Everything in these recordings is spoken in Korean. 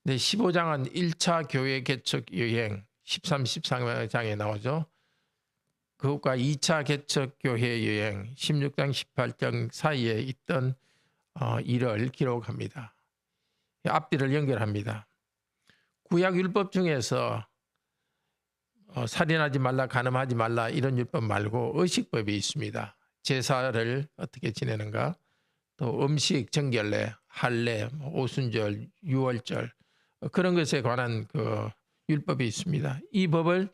네, 15장은 1차 교회 개척 여행 13, 14장에 나오죠. 그것과 2차 개척 교회 여행 16장, 18장 사이에 있던 일을 기록합니다. 앞뒤를 연결합니다. 구약 율법 중에서 살인하지 말라, 간음하지 말라 이런 율법 말고 의식법이 있습니다. 제사를 어떻게 지내는가, 또 음식, 정결례, 할례, 오순절, 유월절 그런 것에 관한 그 율법이 있습니다. 이 법을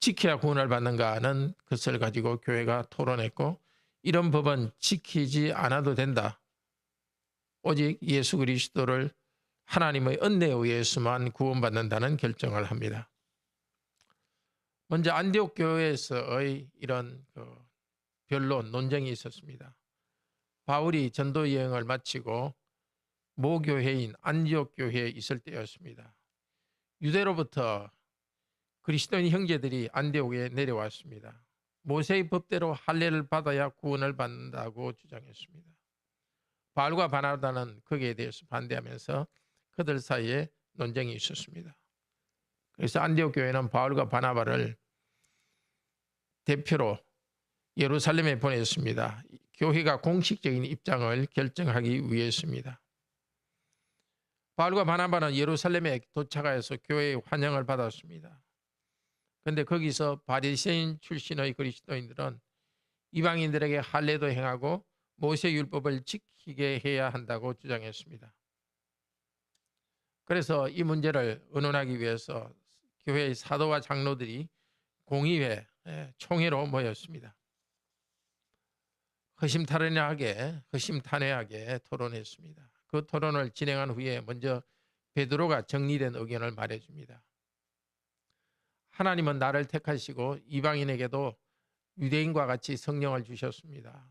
지켜야 구원을 받는가는 것을 가지고 교회가 토론했고, 이런 법은 지키지 않아도 된다. 오직 예수 그리스도를 하나님의 은혜에 의해서만 구원받는다는 결정을 합니다. 먼저 안디옥 교회에서의 이런 변론, 논쟁이 있었습니다. 바울이 전도 여행을 마치고 모교회인 안디옥 교회에 있을 때였습니다. 유대로부터 그리스도인 형제들이 안디옥에 내려왔습니다. 모세의 법대로 할례를 받아야 구원을 받는다고 주장했습니다. 바울과 바나바는 거기에 대해서 반대하면서 그들 사이에 논쟁이 있었습니다. 그래서 안디옥 교회는 바울과 바나바를 대표로 예루살렘에 보냈습니다. 교회가 공식적인 입장을 결정하기 위해서입니다. 바울과 바나바는 예루살렘에 도착하여서 교회의 환영을 받았습니다. 그런데 거기서 바리새인 출신의 그리스도인들은 이방인들에게 할례도 행하고 모세 율법을 지키게 해야 한다고 주장했습니다. 그래서 이 문제를 의논하기 위해서 교회의 사도와 장로들이 공의회, 총회로 모였습니다. 허심탄회하게 토론했습니다. 그 토론을 진행한 후에 먼저 베드로가 정리된 의견을 말해줍니다. 하나님은 나를 택하시고 이방인에게도 유대인과 같이 성령을 주셨습니다.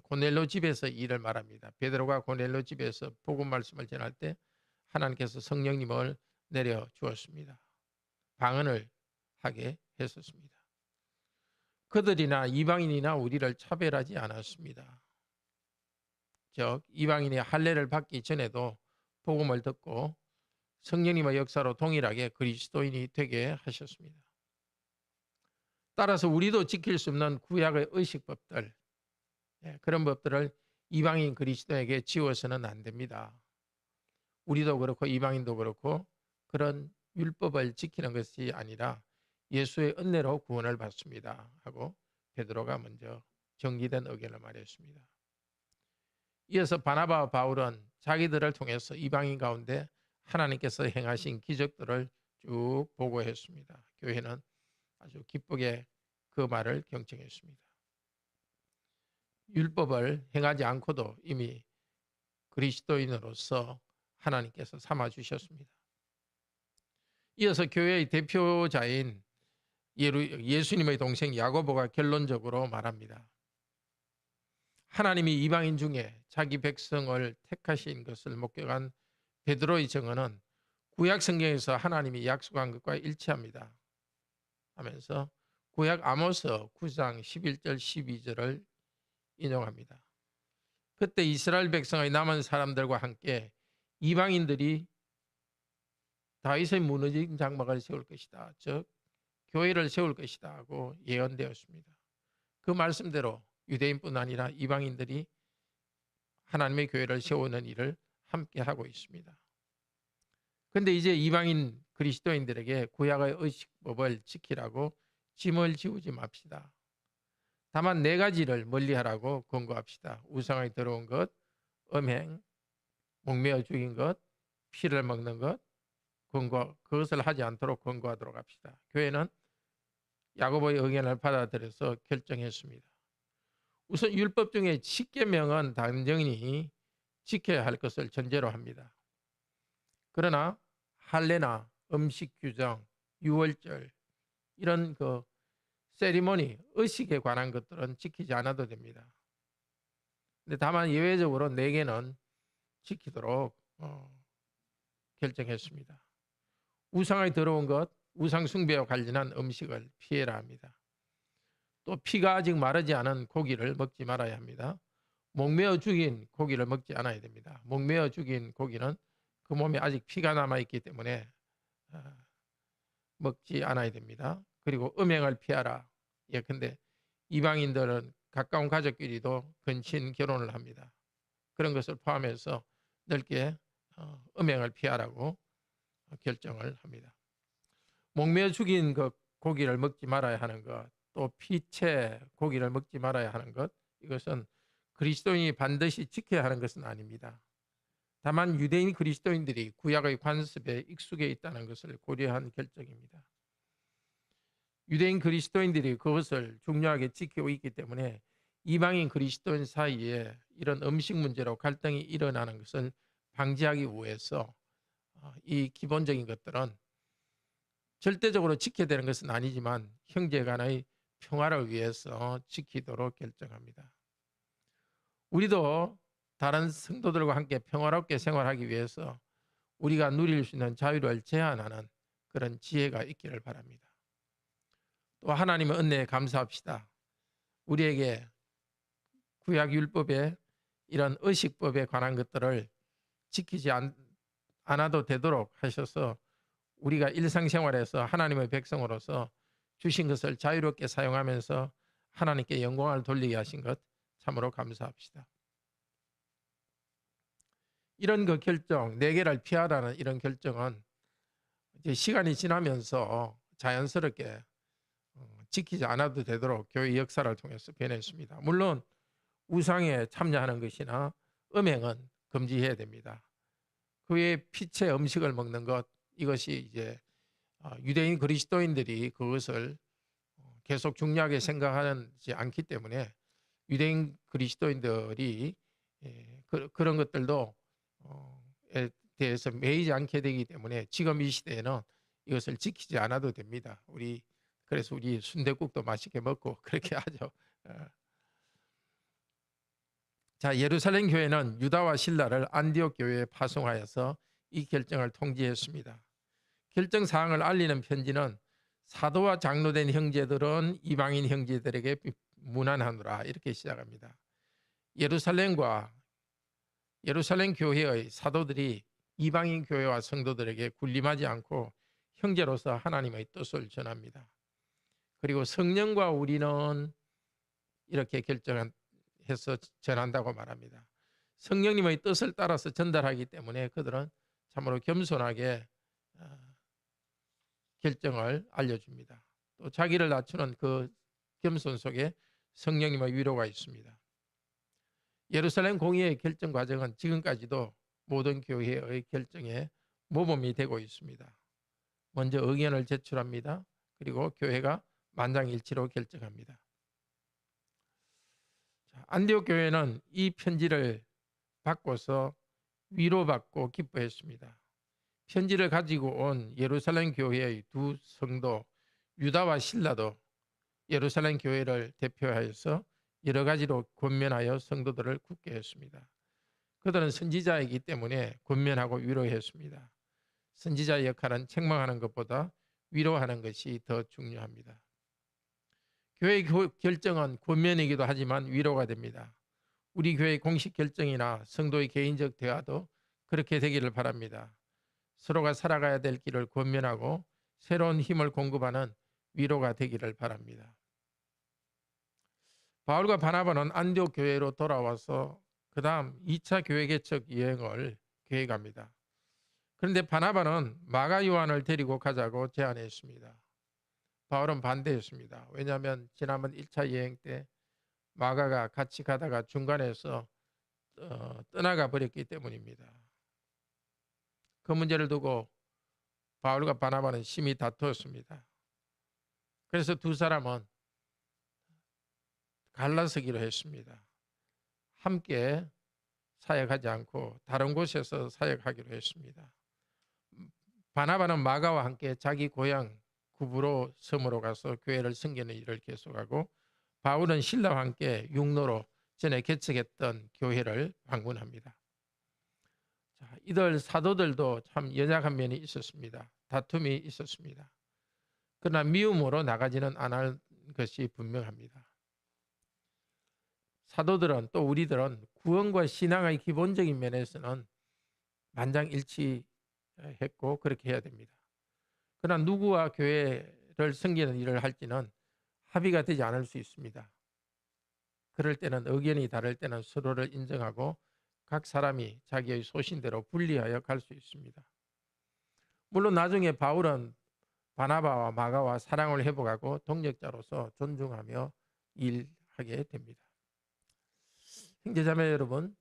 고넬료 집에서 일을 말합니다. 베드로가 고넬료 집에서 복음 말씀을 전할 때 하나님께서 성령님을 내려 주었습니다. 방언을 하게 했었습니다. 그들이나 이방인이나 우리를 차별하지 않았습니다. 즉 이방인이 할례를 받기 전에도 복음을 듣고 성령님의 역사로 동일하게 그리스도인이 되게 하셨습니다. 따라서 우리도 지킬 수 없는 구약의 의식법들, 그런 법들을 이방인 그리스도에게 지워서는 안 됩니다. 우리도 그렇고 이방인도 그렇고 그런 율법을 지키는 것이 아니라 예수의 은혜로 구원을 받습니다 하고 베드로가 먼저 정리된 의견을 말했습니다. 이어서 바나바와 바울은 자기들을 통해서 이방인 가운데 하나님께서 행하신 기적들을 쭉 보고했습니다. 교회는 아주 기쁘게 그 말을 경청했습니다. 율법을 행하지 않고도 이미 그리스도인으로서 하나님께서 삼아주셨습니다. 이어서 교회의 대표자인 예수님의 동생 야고보가 결론적으로 말합니다. 하나님이 이방인 중에 자기 백성을 택하신 것을 목격한 베드로의 증언은 구약 성경에서 하나님이 약속한 것과 일치합니다 하면서 구약 아모스 9장 11절 12절을 인용합니다. 그때 이스라엘 백성의 남은 사람들과 함께 이방인들이 다윗의 무너진 장막을 세울 것이다. 즉 교회를 세울 것이다 하고 예언되었습니다. 그 말씀대로 유대인뿐 아니라 이방인들이 하나님의 교회를 세우는 일을 함께 하고 있습니다. 그런데 이제 이방인 그리스도인들에게 구약의 의식법을 지키라고 짐을 지우지 맙시다. 다만 네 가지를 멀리하라고 권고합시다. 우상에 들어온 것, 음행, 목매어 죽인 것, 피를 먹는 것, 그것을 하지 않도록 권고하도록 합시다. 교회는 야고보의 의견을 받아들여서 결정했습니다. 우선 율법 중에 10계명은 당연히 지켜야 할 것을 전제로 합니다. 그러나 할례나 음식 규정, 유월절 이런 세리머니, 의식에 관한 것들은 지키지 않아도 됩니다. 근데 다만 예외적으로 4개는 지키도록 결정했습니다. 우상에 들어온 것, 우상 숭배와 관련한 음식을 피해라 합니다. 또 피가 아직 마르지 않은 고기를 먹지 말아야 합니다. 목매어 죽인 고기를 먹지 않아야 됩니다. 목매어 죽인 고기는 그 몸에 아직 피가 남아있기 때문에 먹지 않아야 됩니다. 그리고 음행을 피하라. 예컨대 이방인들은 가까운 가족끼리도 근친 결혼을 합니다. 그런 것을 포함해서 넓게 음행을 피하라고 결정을 합니다. 목매어 죽인 그 고기를 먹지 말아야 하는 것, 또 피채 고기를 먹지 말아야 하는 것, 이것은 그리스도인이 반드시 지켜야 하는 것은 아닙니다. 다만 유대인 그리스도인들이 구약의 관습에 익숙해 있다는 것을 고려한 결정입니다. 유대인 그리스도인들이 그것을 중요하게 지키고 있기 때문에 이방인 그리스도인 사이에 이런 음식 문제로 갈등이 일어나는 것을 방지하기 위해서 이 기본적인 것들은 절대적으로 지켜야 되는 것은 아니지만 형제 간의 평화를 위해서 지키도록 결정합니다. 우리도 다른 성도들과 함께 평화롭게 생활하기 위해서 우리가 누릴 수 있는 자유를 제한하는 그런 지혜가 있기를 바랍니다. 또 하나님의 은혜에 감사합시다. 우리에게 구약율법에 이런 의식법에 관한 것들을 지키지 않아도 되도록 하셔서 우리가 일상생활에서 하나님의 백성으로서 주신 것을 자유롭게 사용하면서 하나님께 영광을 돌리게 하신 것 참으로 감사합시다. 이런 그 결정, 네 개를 피하라는 이런 결정은 이제 시간이 지나면서 자연스럽게 지키지 않아도 되도록 교회 역사를 통해서 변했습니다. 물론 우상에 참여하는 것이나 음행은 금지해야 됩니다. 그 외에 피채 음식을 먹는 것, 이것이 이제 유대인 그리스도인들이 그것을 계속 중요하게 생각하지 않기 때문에 유대인 그리스도인들이 그런 것들도 에 대해서 매이지 않게 되기 때문에 지금 이 시대에는 이것을 지키지 않아도 됩니다. 그래서 우리 순댓국도 맛있게 먹고 그렇게 하죠. 자, 예루살렘 교회는 유다와 신라를 안디옥 교회에 파송하여서 이 결정을 통지했습니다. 결정 사항을 알리는 편지는 사도와 장로된 형제들은 이방인 형제들에게 문안하노라 이렇게 시작합니다. 예루살렘 교회의 사도들이 이방인 교회와 성도들에게 군림하지 않고 형제로서 하나님의 뜻을 전합니다. 그리고 성령과 우리는 이렇게 결정해서 전한다고 말합니다. 성령님의 뜻을 따라서 전달하기 때문에 그들은 참으로 겸손하게 결정을 알려줍니다. 또 자기를 낮추는 그 겸손 속에 성령님의 위로가 있습니다. 예루살렘 공의의 결정 과정은 지금까지도 모든 교회의 결정에 모범이 되고 있습니다. 먼저 의견을 제출합니다. 그리고 교회가 만장일치로 결정합니다. 안디옥 교회는 이 편지를 받고서 위로받고 기뻐했습니다. 편지를 가지고 온 예루살렘 교회의 두 성도 유다와 신라도 예루살렘 교회를 대표하여서 여러 가지로 권면하여 성도들을 굳게 했습니다. 그들은 선지자이기 때문에 권면하고 위로했습니다. 선지자의 역할은 책망하는 것보다 위로하는 것이 더 중요합니다. 교회의 결정은 권면이기도 하지만 위로가 됩니다. 우리 교회의 공식 결정이나 성도의 개인적 대화도 그렇게 되기를 바랍니다. 서로가 살아가야 될 길을 권면하고 새로운 힘을 공급하는 위로가 되기를 바랍니다. 바울과 바나바는 안디옥 교회로 돌아와서 그 다음 2차 교회 개척 여행을 계획합니다. 그런데 바나바는 마가 요한을 데리고 가자고 제안했습니다. 바울은 반대했습니다. 왜냐하면 지난번 1차 여행 때 마가가 같이 가다가 중간에서 떠나가 버렸기 때문입니다. 그 문제를 두고 바울과 바나바는 심히 다투었습니다. 그래서 두 사람은 갈라서기로 했습니다. 함께 사역하지 않고 다른 곳에서 사역하기로 했습니다. 바나바는 마가와 함께 자기 고향 구브로 섬으로 가서 교회를 섬기는 일을 계속하고 바울은 신라와 함께 육로로 전에 개척했던 교회를 방문합니다. 자, 이들 사도들도 참 연약한 면이 있었습니다. 다툼이 있었습니다. 그러나 미움으로 나가지는 않을 것이 분명합니다. 사도들은 또 우리들은 구원과 신앙의 기본적인 면에서는 만장일치했고 그렇게 해야 됩니다. 그러나 누구와 교회를 섬기는 일을 할지는 합의가 되지 않을 수 있습니다. 그럴 때는 의견이 다를 때는 서로를 인정하고 각 사람이 자기의 소신대로 분리하여 갈 수 있습니다. 물론 나중에 바울은 바나바와 마가와 사랑을 회복하고 동력자로서 존중하며 일하게 됩니다. 형제자매 여러분,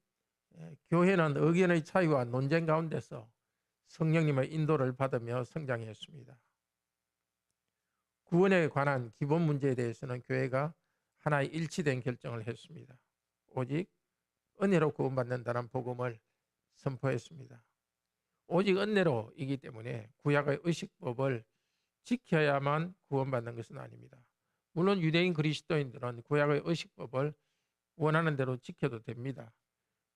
교회는 의견의 차이와 논쟁 가운데서 성령님의 인도를 받으며 성장했습니다. 구원에 관한 기본 문제에 대해서는 교회가 하나의 일치된 결정을 했습니다. 오직 은혜로 구원받는다는 복음을 선포했습니다. 오직 은혜로이기 때문에 구약의 의식법을 지켜야만 구원받는 것은 아닙니다. 물론 유대인 그리스도인들은 구약의 의식법을 원하는 대로 지켜도 됩니다.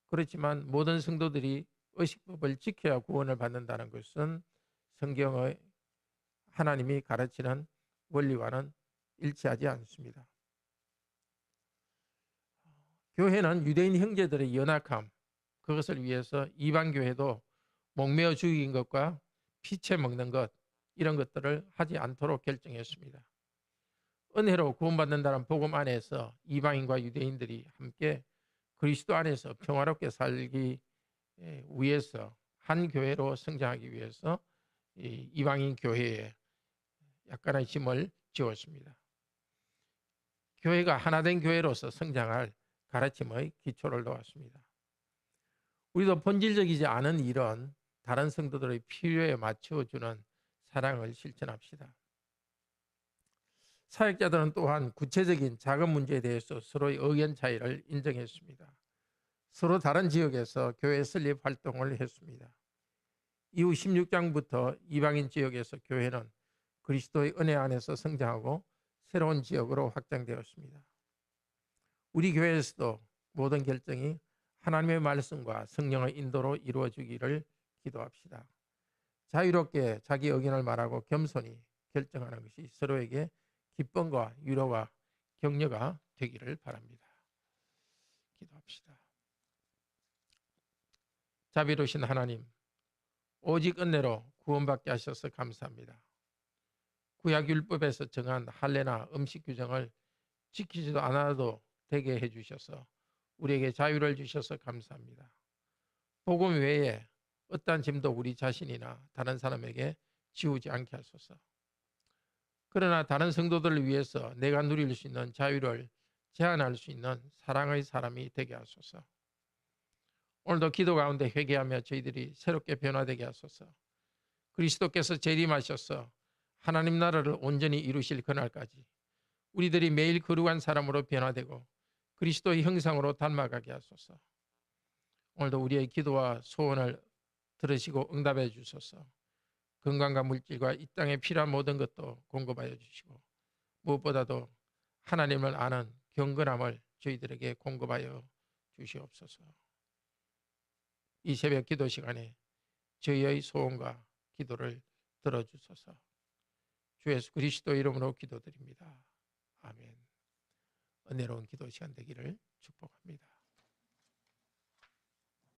그렇지만 모든 성도들이 의식법을 지켜야 구원을 받는다는 것은 성경의 하나님이 가르치는 원리와는 일치하지 않습니다. 교회는 유대인 형제들의 연약함, 그것을 위해서 이방 교회도 목매어 죽인 것과 피채 먹는 것, 이런 것들을 하지 않도록 결정했습니다. 은혜로 구원받는다는 복음 안에서 이방인과 유대인들이 함께 그리스도 안에서 평화롭게 살기 위해서 한 교회로 성장하기 위해서 이방인 교회에 약간의 힘을 지었습니다. 교회가 하나된 교회로서 성장할 가르침의 기초를 놓았습니다. 우리도 본질적이지 않은 일은 다른 성도들의 필요에 맞춰주는 사랑을 실천합시다. 사역자들은 또한 구체적인 작은 문제에 대해서 서로의 의견 차이를 인정했습니다. 서로 다른 지역에서 교회 설립 활동을 했습니다. 이후 16장부터 이방인 지역에서 교회는 그리스도의 은혜 안에서 성장하고 새로운 지역으로 확장되었습니다. 우리 교회에서도 모든 결정이 하나님의 말씀과 성령의 인도로 이루어지기를 기도합시다. 자유롭게 자기 의견을 말하고 겸손히 결정하는 것이 서로에게 기쁨과 위로와 격려가 되기를 바랍니다. 기도합시다. 자비로우신 하나님, 오직 은혜로 구원받게 하셔서 감사합니다. 구약율법에서 정한 할례나 음식 규정을 지키지도 않아도 되게 해주셔서 우리에게 자유를 주셔서 감사합니다. 복음 외에 어떠한 짐도 우리 자신이나 다른 사람에게 지우지 않게 하소서. 그러나 다른 성도들을 위해서 내가 누릴 수 있는 자유를 제한할 수 있는 사랑의 사람이 되게 하소서. 오늘도 기도 가운데 회개하며 저희들이 새롭게 변화되게 하소서. 그리스도께서 재림하셔서 하나님 나라를 온전히 이루실 그날까지 우리들이 매일 거룩한 사람으로 변화되고 그리스도의 형상으로 닮아가게 하소서. 오늘도 우리의 기도와 소원을 들으시고 응답해 주소서. 건강과 물질과 이 땅에 필요한 모든 것도 공급하여 주시고 무엇보다도 하나님을 아는 경건함을 저희들에게 공급하여 주시옵소서. 이 새벽 기도 시간에 저희의 소원과 기도를 들어주소서. 주 예수 그리스도 이름으로 기도드립니다. 아멘. 은혜로운 기도 시간 되기를 축복합니다.